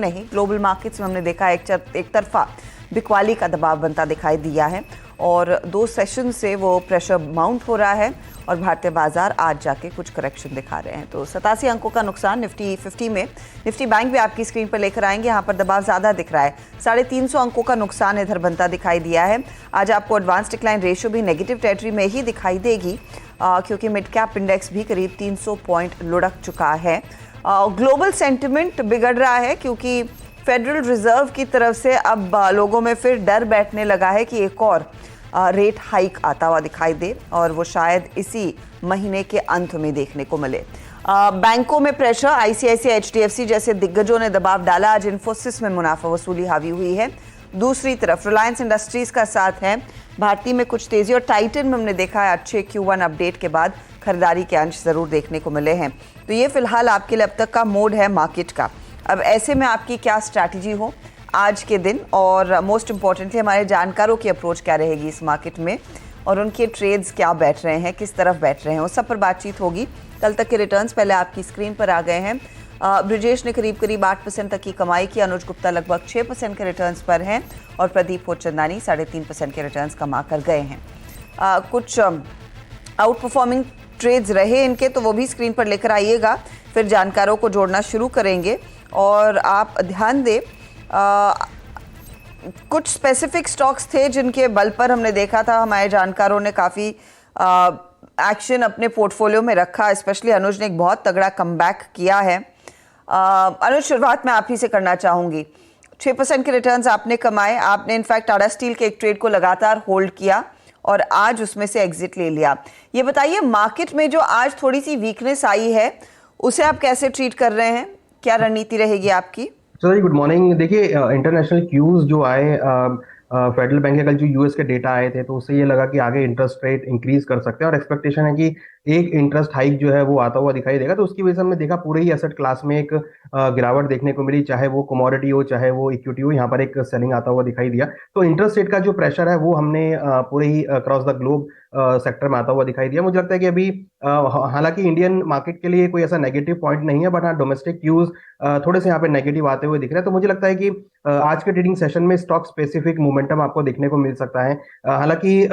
नहीं, global markets में हमने देखा एक तरफा बिकवाली का दबाव बनता दिखाई दिया है और 2 सेशन से वो प्रेशर माउंट हो रहा है और भारतीय बाजार आज जाके कुछ करेक्शन दिखा रहे हैं। तो 87 अंकों का नुकसान निफ्टी 50 में। निफ्टी बैंक भी आपकी स्क्रीन पर लेकर आएंगे, यहाँ पर दबाव ज़्यादा दिख रहा है। 350 अंकों का नुकसान इधर बनता दिखाई दिया है। आज आपको एडवांस डिक्लाइन रेशियो भी नेगेटिव टेरिटरी में ही दिखाई देगी क्योंकि मिड कैप इंडेक्स भी करीब 300 पॉइंट लुढ़क चुका है। ग्लोबल सेंटिमेंट बिगड़ रहा है क्योंकि फेडरल रिजर्व की तरफ से अब लोगों में फिर डर बैठने लगा है कि एक और रेट हाइक आता हुआ दिखाई दे और वो शायद इसी महीने के अंत में देखने को मिले। बैंकों में प्रेशर, आईसीआईसीआई, एचडीएफसी जैसे दिग्गजों ने दबाव डाला। आज इन्फोसिस में मुनाफा वसूली हावी हुई है। दूसरी तरफ रिलायंस इंडस्ट्रीज का साथ है। भारती में कुछ तेजी और टाइटन में हमने देखा है अच्छे Q1 अपडेट के बाद खरीदारी के अंश जरूर देखने को मिले हैं। तो ये फिलहाल आपके लिए अब तक का मोड है मार्केट का। अब ऐसे में आपकी क्या स्ट्रैटेजी हो आज के दिन और मोस्ट इम्पॉर्टेंटली हमारे जानकारों की अप्रोच क्या रहेगी इस मार्केट में और उनके ट्रेड्स क्या बैठ रहे हैं, किस तरफ बैठ रहे हैं, उस सब पर बातचीत होगी। कल तक के रिटर्न्स पहले आपकी स्क्रीन पर आ गए हैं। ब्रिजेश ने करीब 8% तक की कमाई की, अनुज गुप्ता लगभग 6% के रिटर्न्स पर हैं और प्रदीप पोचंदानी 3.5% के रिटर्न्स कमा कर गए हैं। कुछ आउट परफॉर्मिंग ट्रेड्स रहे इनके, तो वो भी स्क्रीन पर लेकर आइएगा, फिर जानकारों को जोड़ना शुरू करेंगे। और आप ध्यान दें, कुछ स्पेसिफिक स्टॉक्स थे जिनके बल पर हमने देखा था हमारे जानकारों ने काफ़ी एक्शन अपने पोर्टफोलियो में रखा। स्पेशली अनुज ने एक बहुत तगड़ा कमबैक किया है। अनुज, शुरुआत मैं आप ही से करना चाहूँगी। 6% के रिटर्न्स आपने कमाए। आपने इनफैक्ट टाटा स्टील के एक ट्रेड को लगातार होल्ड किया और आज उसमें से एग्जिट ले लिया। ये बताइए, मार्केट में जो आज थोड़ी सी वीकनेस आई है उसे आप कैसे ट्रीट कर रहे हैं? क्या रणनीति रहेगी आपकी? Sir good morning. देखिए, इंटरनेशनल क्यूज जो आए, फेडरल बैंक के कल जो यूएस के डेटा आए थे, तो उससे ये लगा कि आगे इंटरेस्ट रेट इंक्रीज कर सकते हैं और एक्सपेक्टेशन है कि एक इंटरेस्ट हाइक जो है वो आता हुआ दिखाई देगा। तो उसकी वजह से हमने देखा पूरे ही एसेट क्लास में एक गिरावट देखने को मिली, चाहे वो कमोडिटी हो चाहे वो इक्विटी हो, यहाँ पर एक सेलिंग आता हुआ दिखाई दिया। तो इंटरेस्ट रेट का जो प्रेशर है वो हमने पूरे ही अक्रॉस द ग्लोब सेक्टर में आता हुआ दिखाई दिया। मुझे लगता है कि अभी हालांकि इंडियन मार्केट के लिए कोई ऐसा नेगेटिव पॉइंट नहीं है, बट हाँ डोमेस्टिक यूज थोड़े से यहाँ पे नेगेटिव आते हुए दिख रहे हैं। तो मुझे लगता है कि आज के ट्रेडिंग सेशन में स्टॉक स्पेसिफिक मोमेंटम आपको देखने को मिल सकता है। हालांकि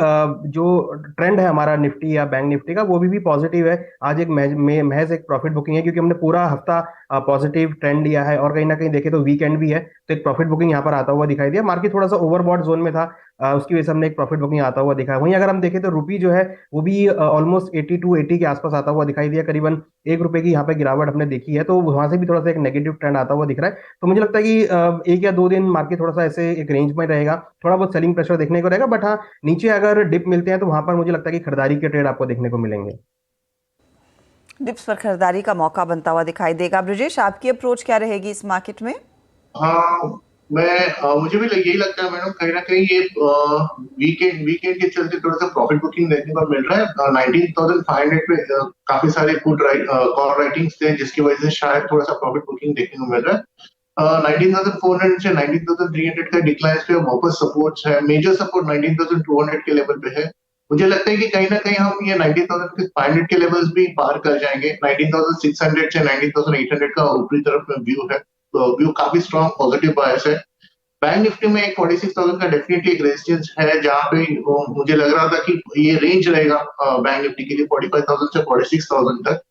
जो ट्रेंड है हमारा निफ्टी या बैंक निफ्टी का, वो भी पॉजिटिव है। आज एक महज एक प्रॉफिट बुकिंग है क्योंकि हमने पूरा हफ्ता पॉजिटिव ट्रेंड लिया है और कहीं ना कहीं देखे तो वीकेंड भी है, तो एक प्रॉफिट बुकिंग यहाँ पर आता हुआ दिखाई दिया। मार्केट थोड़ा सा ओवरबॉट जोन में था, उसकी वजह से हमने एक प्रॉफिट बुकिंग आता हुआ दिखा। वहीं अगर हम देखें तो रुपी जो है वो भी ऑलमोस्ट 82-80 के आसपास आता हुआ दिखाई दिया। करीबन ₹1 की यहाँ पे गिरावट हमने देखी है, तो वहां से भी थोड़ा सा एक नेगेटिव ट्रेंड आता हुआ दिख रहा है। तो मुझे लगता है कि 1 या 2 दिन मार्केट थोड़ा सा ऐसे एक रेंज में रहेगा, थोड़ा बहुत सेलिंग प्रेशर देखने को रहेगा। बट हाँ, नीचे अगर डिप मिलते हैं तो वहां पर मुझे लगता है कि खरीदारी के ट्रेड आपको देखने को मिलेंगे। डिप्स पर खरीदारी का मौका बनता हुआ दिखाई देगा। ब्रिजेश, आपकी अप्रोच क्या रहेगी इस मार्केट में? हाँ, मुझे भी यही लगता है मैडम, कहीं ना कहीं ये वीकेंड के चलते थोड़ा सा प्रॉफिट बुकिंग देखने को मिल रहा है। 19,500 पे काफी सारे कॉल राइटिंग्स थे जिसकी वजह से शायद थोड़ा सा प्रॉफिट बुकिंग देखने को मिल रहा है। 19,400 से 19,300 का डिक्लाइन पे वापस सपोर्ट है। मेजर सपोर्ट 19,200 के लेवल पे है। मुझे लगता है कि कहीं ना कहीं हम ये 19,500 के लेवल्स भी पार कर जाएंगे। 19,600 से 19,800 का ऊपरी तरफ में व्यू है, तो व्यू काफी स्ट्रॉन्ग पॉजिटिव बायस है। बैंक निफ्टी में एक 46,000 का डेफिनेटली एक रेजिस्टेंस है, जहां पे मुझे लग रहा था कि ये रेंज रहेगा बैंक निफ्टी के लिए 45,000 से 46,000 तक।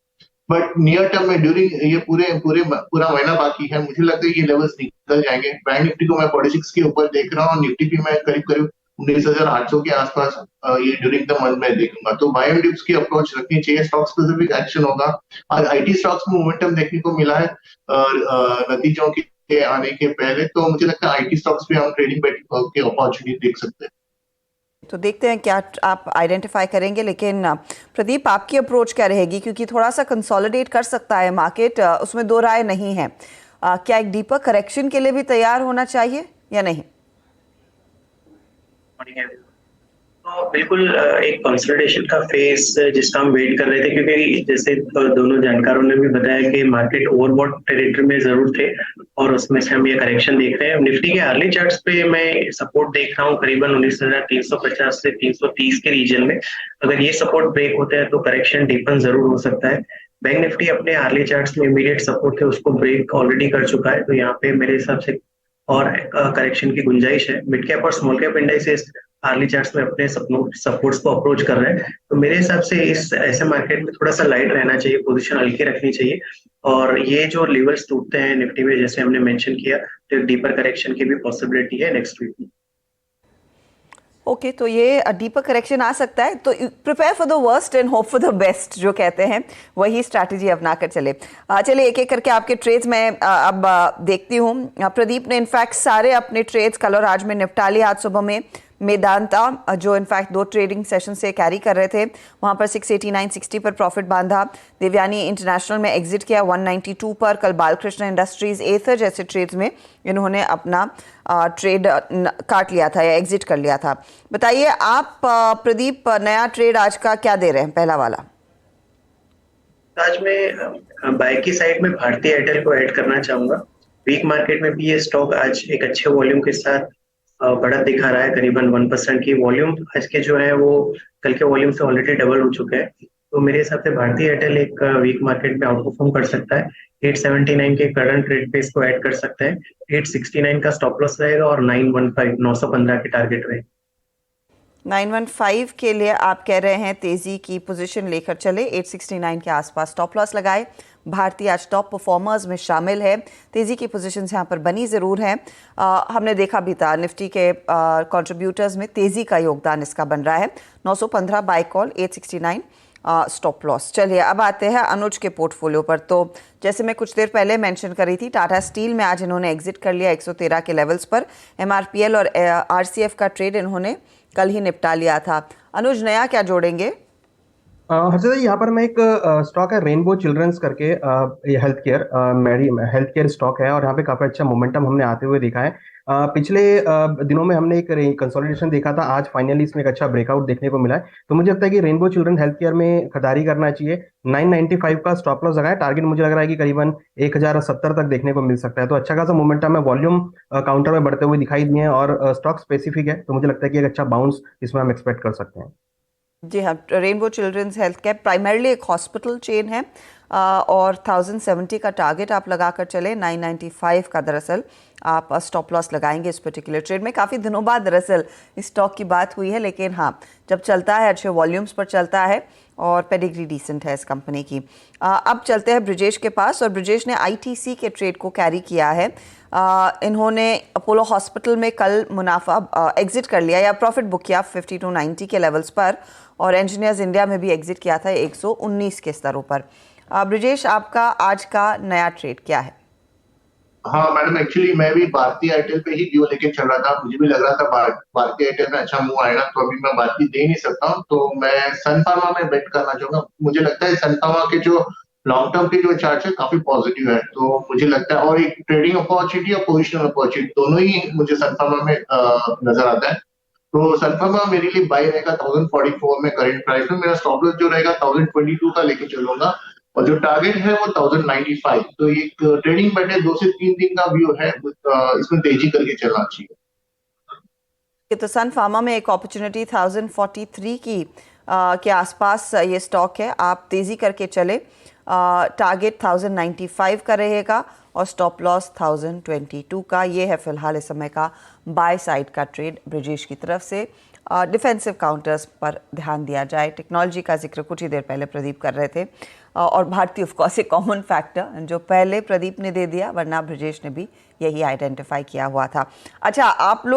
बट नियर टर्म में ड्यूरिंग ये पूरा महीना बाकी है, मुझे लगता है ये लेवल्स निकल जाएंगे। बैंक निफ्टी को मैं 46 के ऊपर देख रहा हूँ और निफ्टी भी मैं करीब 19,800 के आसपास ये ड्यूरिंग द मंथ में देखूंगा। तो बाय एंड डिप्स की अप्रोच रखनी चाहिए। स्टॉक स्पेसिफिक एक्शन होगा। आज आईटी स्टॉक्स में मोमेंटम देखने को मिला है नतीजों के आने के पहले, तो मुझे लगता है आईटी स्टॉक्स पे हम ट्रेडिंग की अपॉर्चुनिटी देख सकते हैं। तो देखते हैं क्या आप आइडेंटिफाई करेंगे। लेकिन प्रदीप, आपकी अप्रोच क्या रहेगी? क्योंकि थोड़ा सा कंसोलिडेट कर सकता है मार्केट, उसमें दो राय नहीं है। क्या एक डीपर करेक्शन के लिए भी तैयार होना चाहिए या नहीं? तो बिल्कुल एक कंसोलिडेशन का फेज जिसका हम वेट कर रहे थे, क्योंकि जैसे दोनों जानकारों ने भी बताया कि मार्केट ओवरबॉट टेरिटरी में जरूर थे और उसमें से हम ये करेक्शन देख रहे हैं। निफ्टी के अर्ली चार्ट्स पे मैं सपोर्ट देख रहा हूँ करीबन 19,350 से 330 के रीजन में। अगर ये सपोर्ट ब्रेक होता है तो करेक्शन डीपन जरूर हो सकता है। बैंक निफ्टी अपने आर्ली चार्ट्स में इमीडिएट सपोर्ट थे उसको ब्रेक ऑलरेडी कर चुका है, तो यहाँ पे मेरे हिसाब से और करेक्शन की गुंजाइश है। मिड कैप और small cap indices early charts में अपने सपोर्ट्स को अप्रोच कर रहे हैं, तो मेरे हिसाब से इस ऐसे मार्केट में थोड़ा सा लाइट रहना चाहिए, पोजीशन हल्की रखनी चाहिए। और ये जो लेवल्स टूटते हैं निफ्टी में, जैसे हमने मेंशन किया, तो एक डीपर करेक्शन की भी पॉसिबिलिटी है नेक्स्ट वीक में। ओके तो ये डीपर करेक्शन आ सकता है, तो prepare for the worst and hope for the best जो कहते हैं, वही स्ट्रैटेजी अपना कर चले। चलिए एक एक करके आपके ट्रेड्स में अब देखती हूँ। प्रदीप ने इनफैक्ट सारे अपने ट्रेड्स कल और आज में निपटा लिए। आज सुबह में मेदांता जो इनफैक्ट 2 ट्रेडिंग सेशन से कैरी कर रहे थे, वहाँ पर 689.60 पर प्रॉफिट बांधा। देवयानी इंटरनेशनल में एग्जिट किया 192 पर। कल बालकृष्ण इंडस्ट्रीज, एथर जैसे ट्रेड्स में इन्होंने अपना ट्रेड काट लिया था या एग्जिट कर लिया था। बताइए आप प्रदीप, नया ट्रेड आज का क्या दे रहे हैं? पहला वाला आज मैं बाय की साइड में भारतीय एयरटेल को ऐड करना चाहूंगा। वीक मार्केट में भी ये स्टॉक आज एक अच्छे वॉल्यूम के साथ बढ़त दिखा रहा है, करीबन 1% की वॉल्यूम आज के जो है वो कल के वॉल्यूम से ऑलरेडी डबल हो चुके हैं। तो मेरे हिसाब से भारतीय एयरटेल एक वीक मार्केट में आउट परफॉर्म कर सकता है। 879 के करंट रेट पे इसको ऐड कर सकते हैं। 869 का स्टॉप लॉस रहेगा और 915 की टारगेट रहेगी। 915 के लिए आप कह रहे हैं तेजी की पोजीशन लेकर चले, 869 के आसपास स्टॉप लॉस लगाए। भारतीय आज टॉप परफॉर्मर्स में शामिल है। तेजी की पोजीशंस यहाँ पर बनी ज़रूर हैं। हमने देखा भी था निफ्टी के कंट्रीब्यूटर्स में तेजी का योगदान इसका बन रहा है। 915 बाय कॉल, 869 स्टॉप लॉस। चलिए अब आते हैं अनुज के पोर्टफोलियो पर। तो जैसे मैं कुछ देर पहले मेंशन कर रही थी, टाटा स्टील में आज इन्होंने एग्जिट कर लिया 113 के लेवल्स पर। MRPL और RCF का ट्रेड इन्होंने कल ही निपटा लिया था। अनुज, नया क्या जोड़ेंगे? हर्षद जी, यहाँ पर मैं एक स्टॉक है रेनबो चिल्ड्रंस करके, ये हेल्थ केयर स्टॉक है और यहाँ पे काफी अच्छा मोमेंटम हमने आते हुए देखा है। पिछले दिनों में हमने एक कंसोलिडेशन देखा था, आज फाइनली इसमें एक अच्छा ब्रेकआउट देखने को मिला है। तो मुझे लगता है कि रेनबो चिल्ड्रन हेल्थ केयर में खरीदारी करना चाहिए। 995 का स्टॉप लॉस लगाया, टारगेट मुझे लग रहा है कि करीबन 1070 तक देखने को मिल सकता है। तो अच्छा खासा मोमेंटम है, वॉल्यूम काउंटर में बढ़ते हुए दिखाई दिए हैं और स्टॉक स्पेसिफिक है, तो मुझे लगता है कि एक अच्छा बाउंस इसमें हम एक्सपेक्ट कर सकते हैं। जी हाँ, Rainbow children's health care primarily एक हॉस्पिटल चेन है और 1070 का टारगेट आप लगा कर चले। 995 का दरअसल आप स्टॉप लॉस लगाएंगे इस पर्टिकुलर ट्रेड में। काफ़ी दिनों बाद दरअसल इस स्टॉक की बात हुई है, लेकिन हाँ, जब चलता है अच्छे वॉल्यूम्स पर चलता है और पेडिग्री डिसेंट है इस कंपनी की। अब चलते हैं ब्रिजेश के पास, और ब्रिजेश ने ITC के ट्रेड को कैरी किया है। इन्होंने अपोलो हॉस्पिटल में कल मुनाफा एग्जिट कर लिया या प्रॉफिट बुक किया 5290 के लेवल्स पर, और इंजीनियर्स इंडिया में भी एग्जिट किया था 119 के स्तरों पर। ब्रिजेश, आपका आज का नया ट्रेड क्या है? हाँ मैडम, एक्चुअली मैं भी भारतीय एयरटेल पे ही व्यू लेके चल रहा था। मुझे भी लग रहा था भारतीय एयरटेल में अच्छा मूव आएगा, तो अभी मैं भारतीय दे नहीं सकता हूँ, तो मैं सन फार्मा में बेट करना चाहूंगा। मुझे लगता है सन फार्मा के जो लॉन्ग टर्म के जो चार्ट है काफी पॉजिटिव है, तो मुझे लगता है, और एक ट्रेडिंग अपॉर्चुनिटी और पोजिशनल अपॉर्चुनिटी दोनों ही मुझे सन फार्मा में नजर आता है। तो सन फार्मा मेरे लिए बाय रहेगा 1044 में करंट प्राइस में। मेरा स्टॉप लॉस जो रहेगा 1022 का लेके चलूंगा, और जो टारगेट है वो 1095। तो एक ट्रेडिंग बेट है, 2 से 3 दिन का व्यू है, इसमें तेजी करके चलना चाहिए। तो सन फार्मा में एक अपॉर्चुनिटी 1043 की के आसपास ये स्टॉक है, आप तेजी करके चले। टारगेट 1095 का रहेगा और स्टॉप लॉस 1022 का। ये है फिलहाल इस समय का बाय साइड का ट्रेड ब्रिजेश की तरफ से। डिफेंसिव काउंटर्स पर ध्यान दिया जाए। टेक्नोलॉजी का जिक्र कुछ ही देर पहले प्रदीप कर रहे थे, और भारतीय ऑफ कोर्स एक कॉमन फैक्टर जो पहले प्रदीप ने दे दिया, वरना ब्रिजेश ने भी यही आइडेंटिफाई किया हुआ था। अच्छा, आप लोग